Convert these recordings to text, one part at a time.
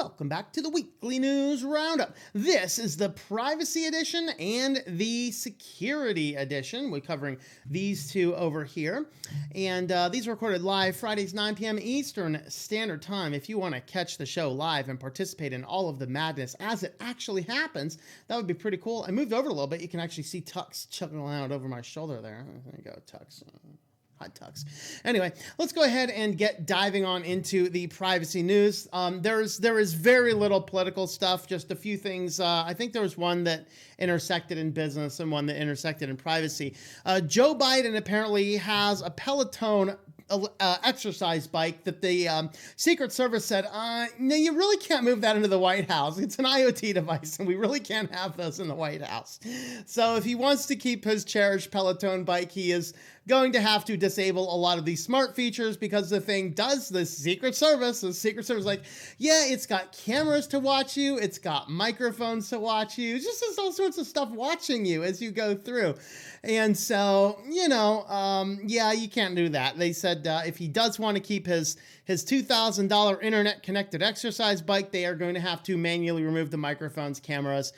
Welcome back to the weekly news roundup. This is the privacy edition and the security edition. We're covering these two over here. And these are recorded live Fridays, 9 p.m. Eastern Standard Time. If you want to catch the show live and participate in all of the madness as it actually happens, that would be pretty cool. I moved over a little bit. You can actually see Tux chugging out over my shoulder there. There you go, Tux. Hot Tux. Anyway, let's go ahead and get diving on into the privacy news. There is very little political stuff, just a few things. I think there was one that intersected in business and one that intersected in privacy. Joe Biden apparently has a Peloton exercise bike that the Secret Service said, no, you really can't move that into the White House. It's an IoT device, and we really can't have those in the White House. So if he wants to keep his cherished Peloton bike, he is going to have to disable a lot of these smart features because the thing does the Secret Service. The Secret Service is like, yeah, it's got cameras to watch you. It's got microphones to watch you. It's just all sorts of stuff watching you as you go through. And so, yeah, you can't do that. They said if he does want to keep his $2,000 internet connected exercise bike, they are going to have to manually remove the microphones, cameras,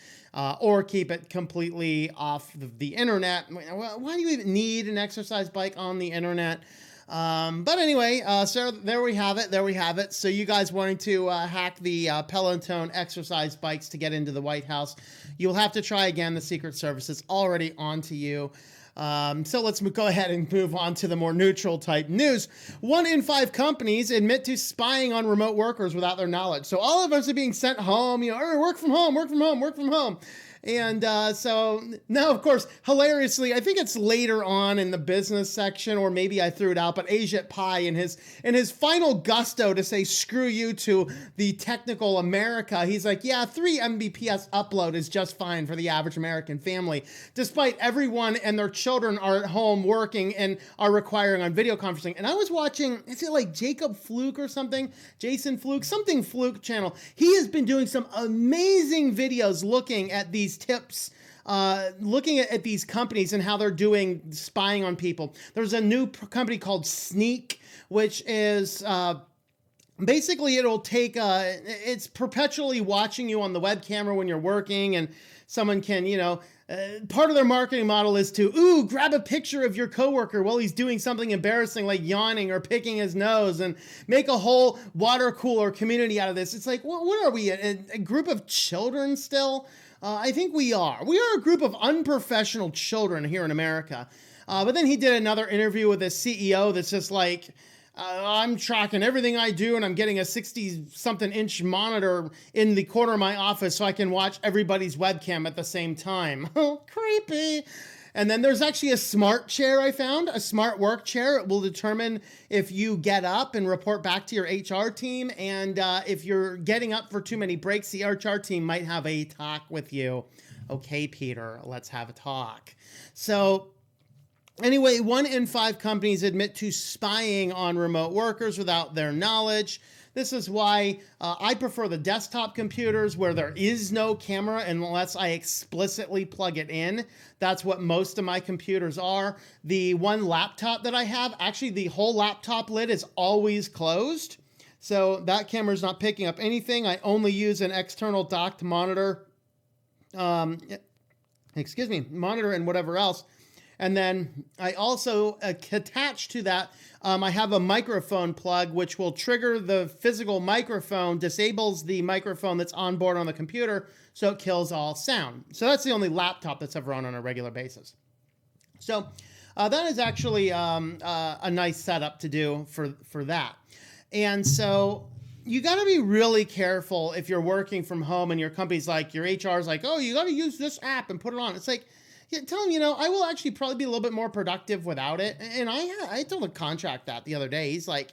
or keep it completely off the internet. Why do you even need an exercise bike on the internet? But anyway, so there we have it. So you guys wanting to hack the Peloton exercise bikes to get into the White House, you'll have to try again. The Secret Service is already onto you. So let's go ahead and move on to the more neutral type news. 1 in 5 companies admit to spying on remote workers without their knowledge. So all of us are being sent home, work from home. And so now, of course, hilariously, I think it's later on in the business section, or maybe I threw it out, but Ajit Pai in his final gusto to say screw you to the technical America, he's like, yeah, 3 Mbps upload is just fine for the average American family, despite everyone and their children are at home working and are requiring on video conferencing. And I was watching, is it like Jacob Fluke or something? Jason Fluke, something Fluke channel. He has been doing some amazing videos looking at these tips, looking at these companies and how they're doing spying on people. There's a new company called Sneak, which is basically it'll take it's perpetually watching you on the web camera when you're working, and someone can, part of their marketing model is to, grab a picture of your coworker while he's doing something embarrassing like yawning or picking his nose, and make a whole water cooler community out of this. It's like, what are we, a group of children still? I think we are. We are a group of unprofessional children here in America. But then he did another interview with a CEO that's just like, I'm tracking everything I do, and I'm getting a 60-something inch monitor in the corner of my office so I can watch everybody's webcam at the same time. Creepy. And then there's actually a smart chair I found, a smart work chair. It will determine if you get up and report back to your HR team. And if you're getting up for too many breaks, the HR team might have a talk with you. Okay, Peter, let's have a talk. So anyway, 1 in 5 companies admit to spying on remote workers without their knowledge. This is why I prefer the desktop computers where there is no camera unless I explicitly plug it in. That's what most of my computers are. The one laptop that I have, actually the whole laptop lid is always closed. So that camera's not picking up anything. I only use an external docked monitor, monitor and whatever else. And then I also attach to that, I have a microphone plug, which will trigger the physical microphone, disables the microphone that's on board on the computer, so it kills all sound. So that's the only laptop that's ever on a regular basis. So that is actually a nice setup to do for that. And so you got to be really careful if you're working from home and your company's like, your HR is like, oh, you got to use this app and put it on. It's like, yeah, tell him, I will actually probably be a little bit more productive without it. And I told a contract that the other day. He's like,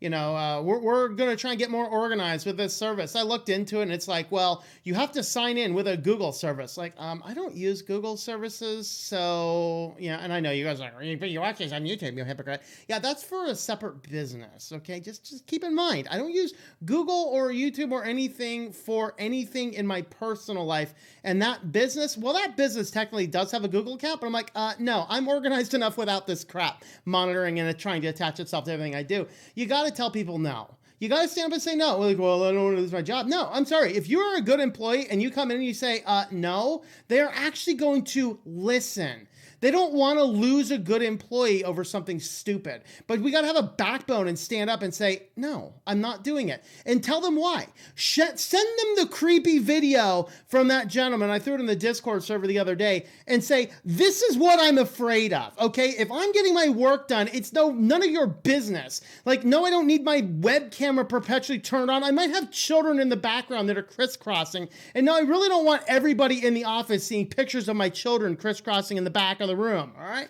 we're going to try and get more organized with this service. I looked into it and it's like, well, you have to sign in with a Google service. Like, I don't use Google services. So, yeah. And I know you guys are like, but you watch this on YouTube, you hypocrite. Yeah, that's for a separate business. Okay. Just keep in mind, I don't use Google or YouTube or anything for anything in my personal life. And that business technically does have a Google account, but I'm like, no, I'm organized enough without this crap monitoring and it trying to attach itself to everything I do. You got to tell people no. You got to stand up and say no. We're like, well, I don't want to lose my job. No, I'm sorry. If you are a good employee and you come in and you say no, they're actually going to listen. They don't want to lose a good employee over something stupid. But we got to have a backbone and stand up and say, no, I'm not doing it. And tell them why. Send them the creepy video from that gentleman. I threw it in the Discord server the other day and say, this is what I'm afraid of. Okay, if I'm getting my work done, it's none of your business. Like, no, I don't need my web camera perpetually turned on. I might have children in the background that are crisscrossing. And no, I really don't want everybody in the office seeing pictures of my children crisscrossing in the back of the room. All right.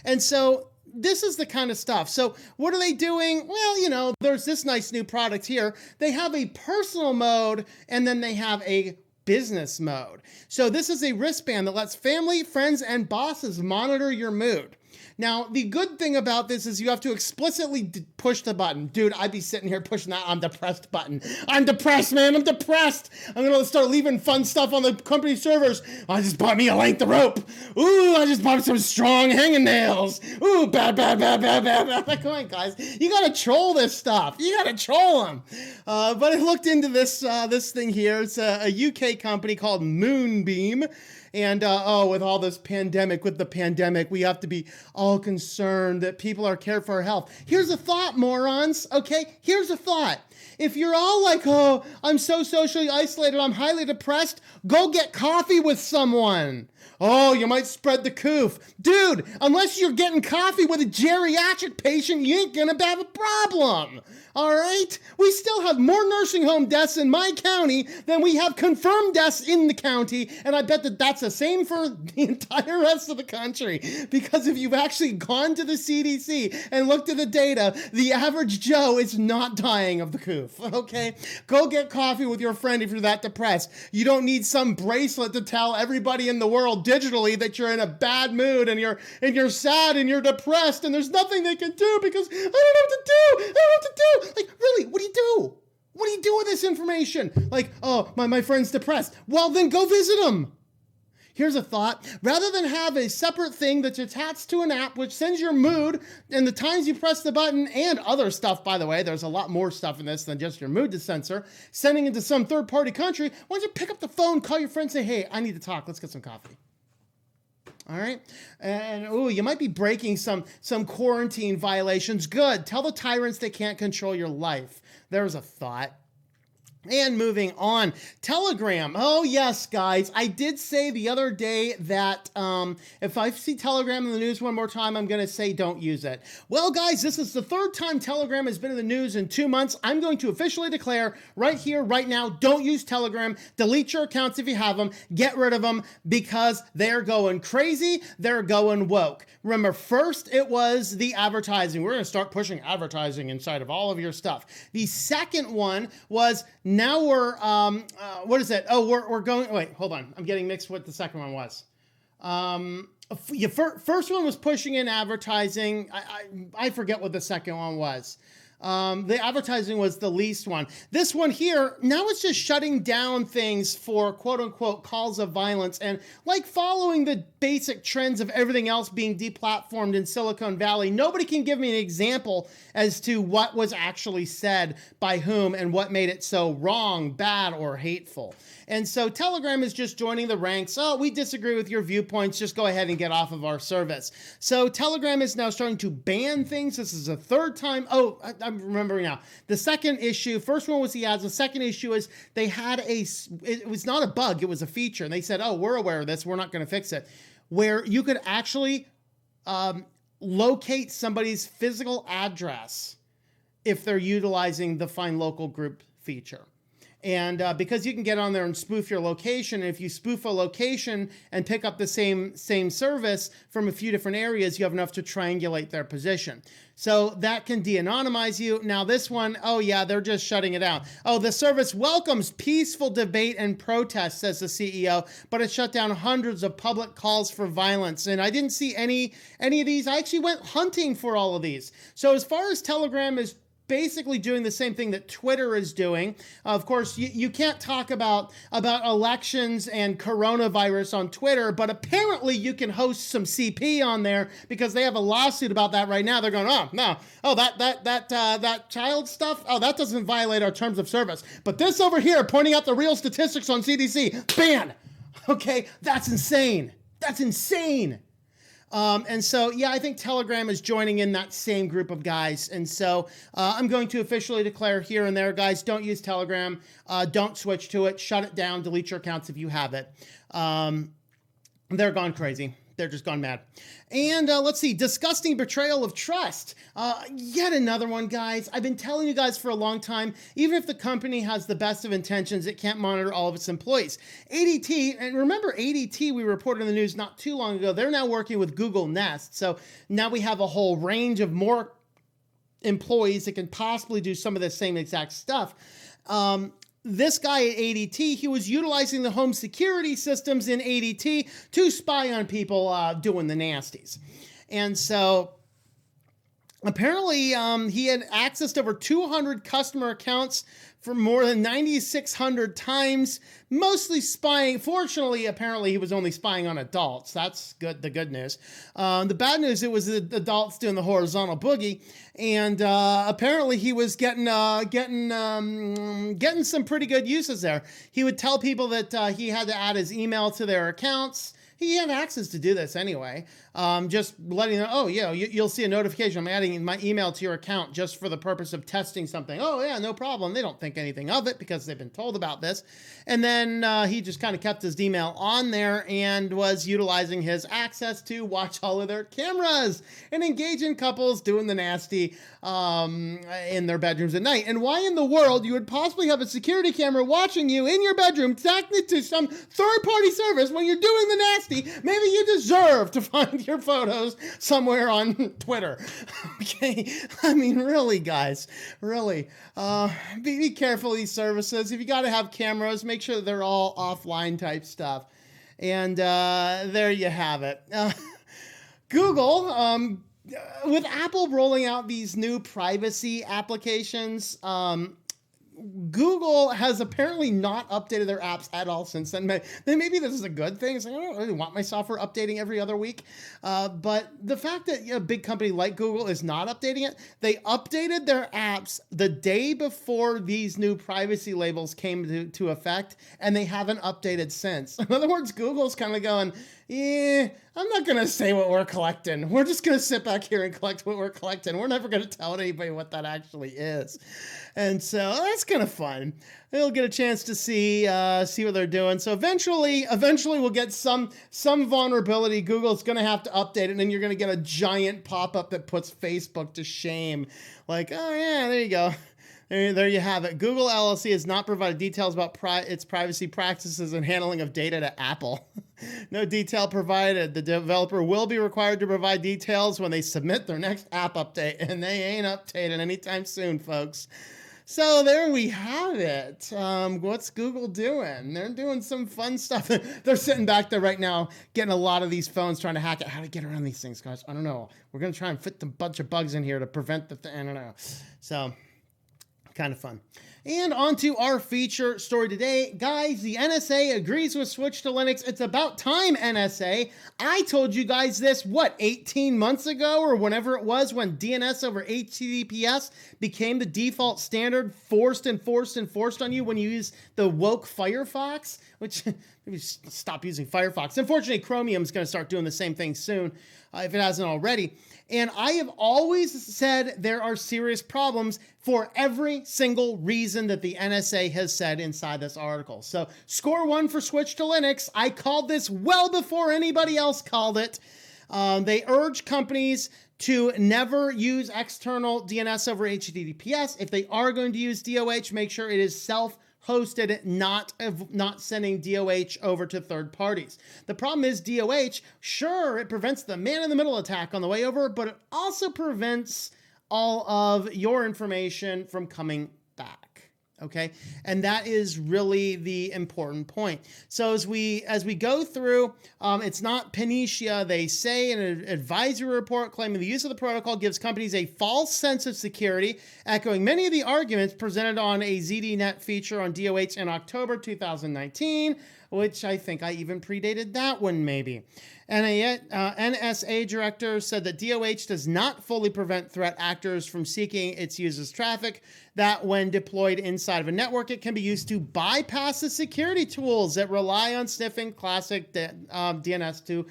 And so this is the kind of stuff. So what are they doing? Well, there's this nice new product here. They have a personal mode and then they have a business mode. So this is a wristband that lets family, friends, and bosses monitor your mood. Now, the good thing about this is you have to explicitly push the button. Dude, I'd be sitting here pushing that I'm depressed button. I'm depressed, man. I'm depressed. I'm going to start leaving fun stuff on the company servers. I just bought me a length of rope. Ooh, I just bought some strong hanging nails. Ooh, bad. Come on, guys. You got to troll this stuff. You got to troll them. But I looked into this thing here. It's a UK company called Moonbeam. And, with all this pandemic, we have to be all concerned that people are cared for our health. Here's a thought, morons, okay? Here's a thought. If you're all like, oh, I'm so socially isolated, I'm highly depressed, go get coffee with someone. Oh, you might spread the coof. Dude, unless you're getting coffee with a geriatric patient, you ain't gonna have a problem. All right? We still have more nursing home deaths in my county than we have confirmed deaths in the county. And I bet that that's the same for the entire rest of the country. Because if you've actually gone to the CDC and looked at the data, the average Joe is not dying of the coof. Okay? Go get coffee with your friend if you're that depressed. You don't need some bracelet to tell everybody in the world digitally that you're in a bad mood and you're sad and you're depressed and there's nothing they can do because I don't know what to do. Like, really, what do you do? What do you do with this information? Like, oh, my friend's depressed. Well, then go visit him. Here's a thought. Rather than have a separate thing that's attached to an app which sends your mood and the times you press the button and other stuff, by the way, there's a lot more stuff in this than just your mood sensor, sending it to some third-party country, why don't you pick up the phone, call your friend, say, hey, I need to talk. Let's get some coffee. All right. And, you might be breaking some quarantine violations. Good. Tell the tyrants they can't control your life. There's a thought. And moving on, Telegram. Oh, yes, guys. I did say the other day that if I see Telegram in the news one more time, I'm going to say don't use it. Well, guys, this is the third time Telegram has been in the news in 2 months. I'm going to officially declare right here, right now, don't use Telegram. Delete your accounts if you have them. Get rid of them because they're going crazy. They're going woke. Remember, first it was the advertising. We're going to start pushing advertising inside of all of your stuff. The second one was now we're, what is it? Oh, we're going, wait, hold on. I'm getting mixed what the second one was. First one was pushing in advertising. I forget what the second one was. The advertising was the least one. This one here, now it's just shutting down things for quote unquote calls of violence and like following the basic trends of everything else being deplatformed in Silicon Valley. Nobody can give me an example as to what was actually said by whom and what made it so wrong, bad, or hateful. And so Telegram is just joining the ranks. Oh, we disagree with your viewpoints. Just go ahead and get off of our service. So Telegram is now starting to ban things. This is a third time. Oh, I'm remembering now. The second issue, first one was the ads. The second issue is they had it was not a bug. It was a feature. And they said, oh, we're aware of this. We're not going to fix it. Where you could actually locate somebody's physical address if they're utilizing the Find Local Group feature. And because you can get on there and spoof your location, and if you spoof a location and pick up the same service from a few different areas, you have enough to triangulate their position. So that can de-anonymize you. Now this one, oh yeah, they're just shutting it down. Oh, the service welcomes peaceful debate and protest, says the CEO, but it shut down hundreds of public calls for violence. And I didn't see any of these. I actually went hunting for all of these. So as far as Telegram is basically doing the same thing that Twitter is doing. Of course, you can't talk about elections and coronavirus on Twitter, but apparently you can host some CP on there because they have a lawsuit about that right now. They're going, oh, no, oh, that child stuff, oh, that doesn't violate our terms of service. But this over here, pointing out the real statistics on CDC, ban. Okay, that's insane. That's insane. And so, yeah, I think Telegram is joining in that same group of guys. And so I'm going to officially declare here and there, guys, don't use Telegram. Don't switch to it. Shut it down. Delete your accounts if you have it. They're gone crazy. They're just gone mad. And let's see, disgusting betrayal of trust. Yet another one, guys. I've been telling you guys for a long time, even if the company has the best of intentions, it can't monitor all of its employees. ADT, and remember ADT, we reported in the news not too long ago, they're now working with Google Nest. So now we have a whole range of more employees that can possibly do some of the same exact stuff. This guy at ADT, he was utilizing the home security systems in ADT to spy on people doing the nasties. And so apparently he had accessed over 200 customer accounts for more than 9,600 times, mostly spying. Fortunately, apparently he was only spying on adults. That's good. The good news. The bad news, it was the adults doing the horizontal boogie. And apparently he was getting some pretty good uses there. He would tell people that he had to add his email to their accounts. He had access to do this anyway. Just letting them, oh, yeah, you'll see a notification. I'm adding my email to your account just for the purpose of testing something. Oh, yeah, no problem. They don't think anything of it because they've been told about this. And then he just kind of kept his email on there and was utilizing his access to watch all of their cameras and engage in couples doing the nasty in their bedrooms at night. And why in the world you would possibly have a security camera watching you in your bedroom, connected to some third-party service when you're doing the nasty? Maybe you deserve to find your photos somewhere on Twitter. Okay, I mean, really, guys, really, be careful of these services. If you got to have cameras, make sure that they're all offline type stuff. And there you have it. Google, with Apple rolling out these new privacy applications, Google has apparently not updated their apps at all since then. Maybe this is a good thing. It's like, I don't really want my software updating every other week. But the fact that a big company like Google is not updating it, they updated their apps the day before these new privacy labels came to effect, and they haven't updated since. In other words, Google's kind of going, yeah, I'm not going to say what we're collecting. We're just going to sit back here and collect what we're collecting. We're never going to tell anybody what that actually is. And so that's kind of fun. They'll get a chance to see what they're doing. So eventually we'll get some vulnerability. Google's going to have to update it, and then you're going to get a giant pop-up that puts Facebook to shame. Like, oh yeah, there you go. There you have it. Google LLC has not provided details about its privacy practices and handling of data to Apple. No detail provided. The developer will be required to provide details when they submit their next app update, and they ain't updating anytime soon, folks. So there we have it. What's Google doing? They're doing some fun stuff. They're sitting back there right now, getting a lot of these phones, trying to hack it. How to get around these things, guys? I don't know. We're going to try and fit a bunch of bugs in here to prevent the thing. I don't know. So kind of fun. And on to our feature story today. Guys, the NSA agrees with switch to Linux. It's about time, NSA. I told you guys this, 18 months ago or whenever it was when DNS over HTTPS became the default standard, forced on you when you use the woke Firefox, which maybe stop using Firefox. Unfortunately, Chromium's going to start doing the same thing soon, if it hasn't already. And I have always said there are serious problems for every single reason that the NSA has said inside this article. So score one for switch to Linux. I called this well before anybody else called it. They urge companies to never use external DNS over HTTPS. If they are going to use DoH, make sure it is self-hosted, not sending DoH over to third parties. The problem is DoH, sure, it prevents the man-in-the-middle attack on the way over, but it also prevents all of your information from coming back. okay? And that is really the important point. So as we go through, it's not panacea. They say in an advisory report claiming the use of the protocol gives companies a false sense of security, echoing many of the arguments presented on a ZDNet feature on DoH in October 2019, which I think I even predated that one maybe. And a NSA director said that DoH does not fully prevent threat actors from seeking its users' traffic, that when deployed inside of a network, it can be used to bypass the security tools that rely on sniffing classic DNS to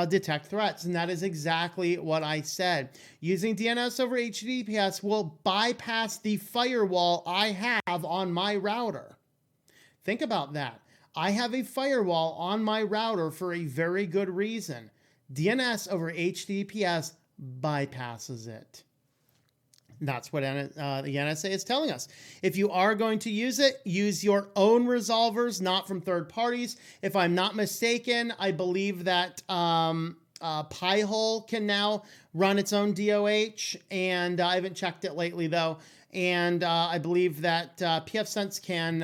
detect threats. And that is exactly what I said. Using DNS over HTTPS will bypass the firewall I have on my router. Think about that. I have a firewall on my router for a very good reason. DNS over HTTPS bypasses it. That's what the NSA is telling us. If you are going to use it, use your own resolvers, not from third parties. If I'm not mistaken, I believe that Pi-hole can now run its own DoH, and I haven't checked it lately though. And I believe that pfSense can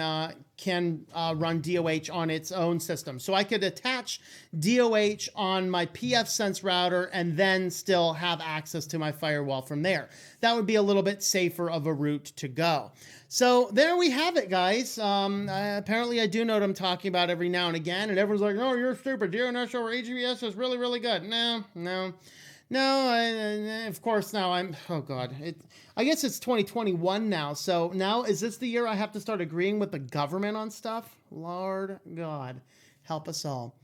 run DoH on its own system. So I could attach DoH on my pfSense router and then still have access to my firewall from there. That would be a little bit safer of a route to go. So there we have it, guys. Apparently I do know what I'm talking about every now and again, and everyone's like, no, you're stupid. DNS over HTTPS is really, really good. No, of course now oh God. I guess it's 2021 now. So now, is this the year I have to start agreeing with the government on stuff? Lord God, help us all.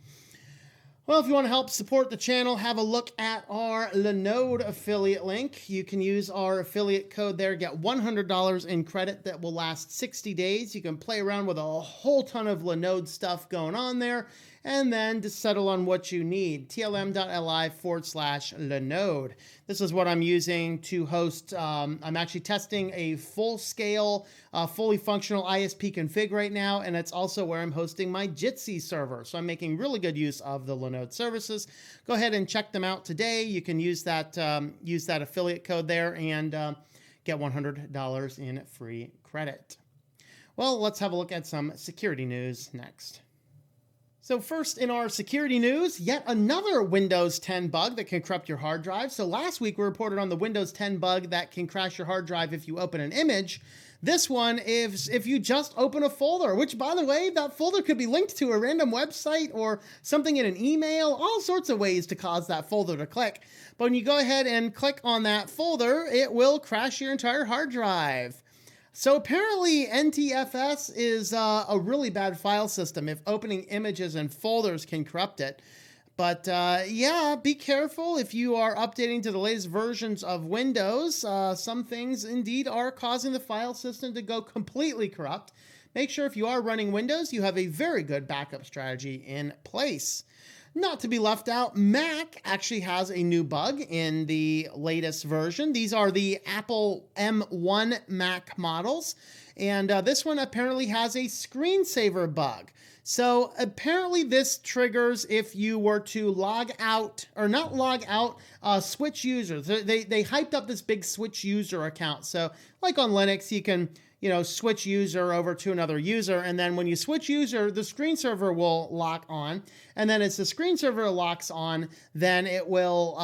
Well, if you want to help support the channel, have a look at our Linode affiliate link. You can use our affiliate code there, get $100 in credit that will last 60 days. You can play around with a whole ton of Linode stuff going on there, and then to settle on what you need, tlm.li/Linode. This is what I'm using to host. I'm actually testing a full-scale, fully functional ISP config right now, and it's also where I'm hosting my Jitsi server. So I'm making really good use of the Linode services. Go ahead and check them out today. You can use that affiliate code there and get $100 in free credit. Well, let's have a look at some security news next. So first in our security news, yet another Windows 10 bug that can corrupt your hard drive. So last week we reported on the Windows 10 bug that can crash your hard drive if you open an image. This one is if you just open a folder, which by the way, that folder could be linked to a random website or something in an email, all sorts of ways to cause that folder to click. But when you go ahead and click on that folder, it will crash your entire hard drive. So apparently NTFS is a really bad file system if opening images and folders can corrupt it. But yeah, be careful if you are updating to the latest versions of Windows. Some things indeed are causing the file system to go completely corrupt. Make sure if you are running Windows, you have a very good backup strategy in place. Not to be left out, Mac actually has a new bug in the latest version. These are the Apple M1 Mac models, and this one apparently has a screensaver bug. So apparently this triggers if you were to log out, or not log out, switch users. They hyped up this big switch user account. So like on Linux, you can switch user over to another user. And then when you switch user, the screensaver will lock on. And then as the screensaver locks on, then it will,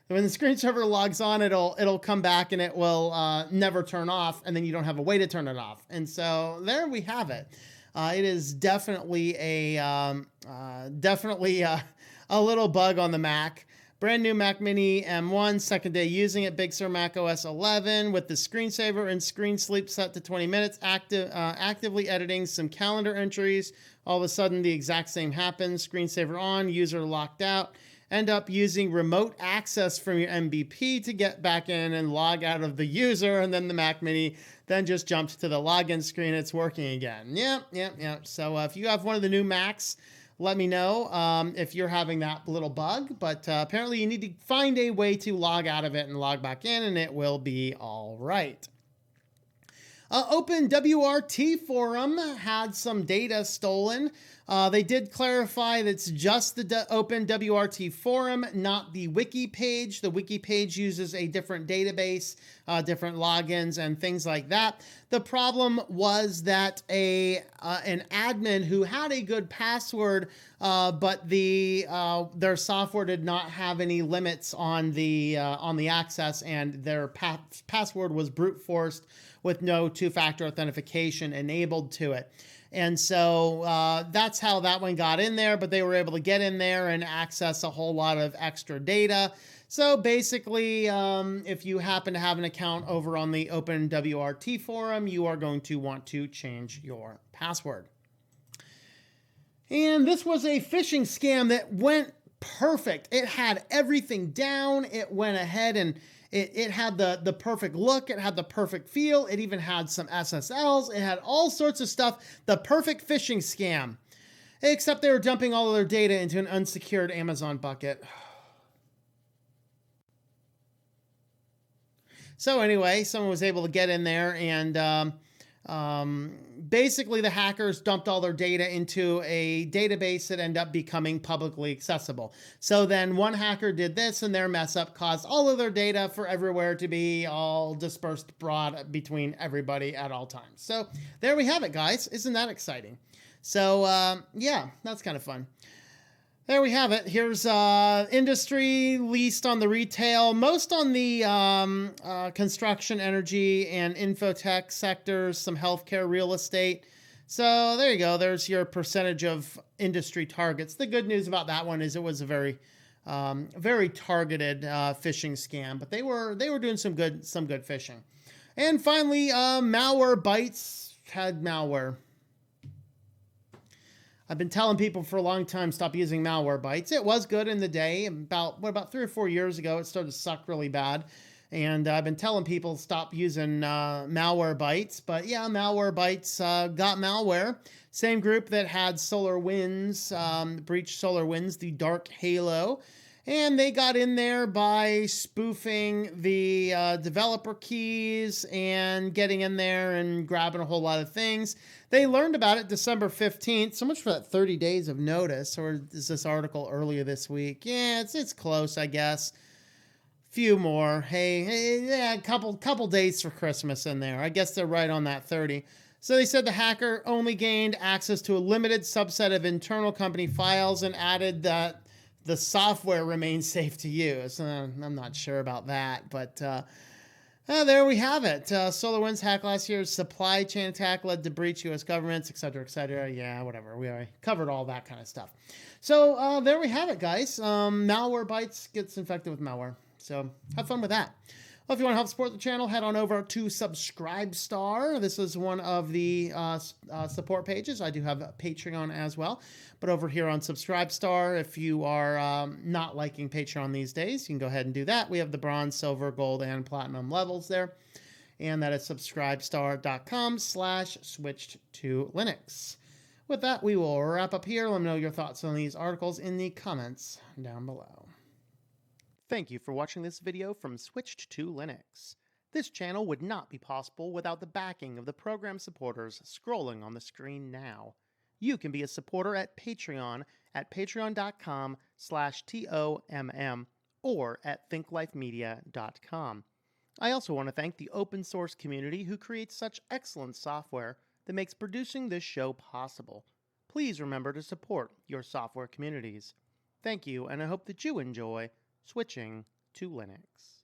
when the screensaver logs on, it'll come back and it will never turn off. And then you don't have a way to turn it off. And so there we have it. It is definitely a little bug on the Mac. Brand new Mac Mini M1, second day using it. Big Sur Mac OS 11 with the screensaver and screen sleep set to 20 minutes. Actively editing some calendar entries. All of a sudden, the exact same happens. Screensaver on, user locked out. End up using remote access from your MBP to get back in and log out of the user. And then the Mac Mini then just jumps to the login screen. It's working again. Yep. So if you have one of the new Macs, let me know if you're having that little bug, but apparently you need to find a way to log out of it and log back in, and it will be all right. OpenWRT forum had some data stolen. They did clarify that it's just the OpenWRT forum, not the wiki page. The wiki page uses a different database, different logins, and things like that. The problem was that an admin who had a good password, but their software did not have any limits on the access, and their password was brute forced with no two-factor authentication enabled to it. And so that's how that one got in there, but they were able to get in there and access a whole lot of extra data. So basically, if you happen to have an account over on the OpenWRT forum, you are going to want to change your password. And this was a phishing scam that went perfect. It had everything down. It went ahead and it had the perfect look. It had the perfect feel. It even had some SSLs. It had all sorts of stuff. The perfect phishing scam. Except they were dumping all of their data into an unsecured Amazon bucket. So anyway, someone was able to get in there and basically the hackers dumped all their data into a database that ended up becoming publicly accessible. So then one hacker did this, and their mess up caused all of their data for everywhere to be all dispersed abroad between everybody at all times. So there we have it, guys. Isn't that exciting? So yeah, that's kind of fun. There we have it. Here's industry, least on the retail, most on the construction, energy, and infotech sectors, some healthcare, real estate. So there you go. There's your percentage of industry targets. The good news about that one is it was a very targeted phishing scam, but they were doing some good phishing. And finally, Malwarebytes had malware. I've been telling people for a long time, stop using Malwarebytes. It was good in the day. About 3 or 4 years ago, it started to suck really bad. And I've been telling people stop using Malwarebytes. But yeah, Malwarebytes got malware. Same group that had SolarWinds, breached SolarWinds, the Dark Halo. And they got in there by spoofing the developer keys and getting in there and grabbing a whole lot of things. They learned about it December 15th. So much for that 30 days of notice. Or is this article earlier this week? Yeah, it's close, I guess. Few more. Hey, yeah, a couple days for Christmas in there. I guess they're right on that 30. So they said the hacker only gained access to a limited subset of internal company files and added that the software remains safe to use. I'm not sure about that, but there we have it. SolarWinds hack last year's supply chain attack led to breach U.S. governments, et cetera, et cetera. Yeah, whatever. We already covered all that kind of stuff. So there we have it, guys. Malwarebytes gets infected with malware. So have fun with that. Well, if you want to help support the channel, head on over to Subscribestar. This is one of the support pages. I do have a Patreon as well. But over here on Subscribestar, if you are not liking Patreon these days, you can go ahead and do that. We have the bronze, silver, gold, and platinum levels there. And that is subscribestar.com/switchedtolinux. With that, we will wrap up here. Let me know your thoughts on these articles in the comments down below. Thank you for watching this video from Switched to Linux. This channel would not be possible without the backing of the program supporters scrolling on the screen now. You can be a supporter at Patreon at patreon.com/TOMM or at thinklifemedia.com. I also want to thank the open source community who creates such excellent software that makes producing this show possible. Please remember to support your software communities. Thank you, and I hope that you enjoy switching to Linux.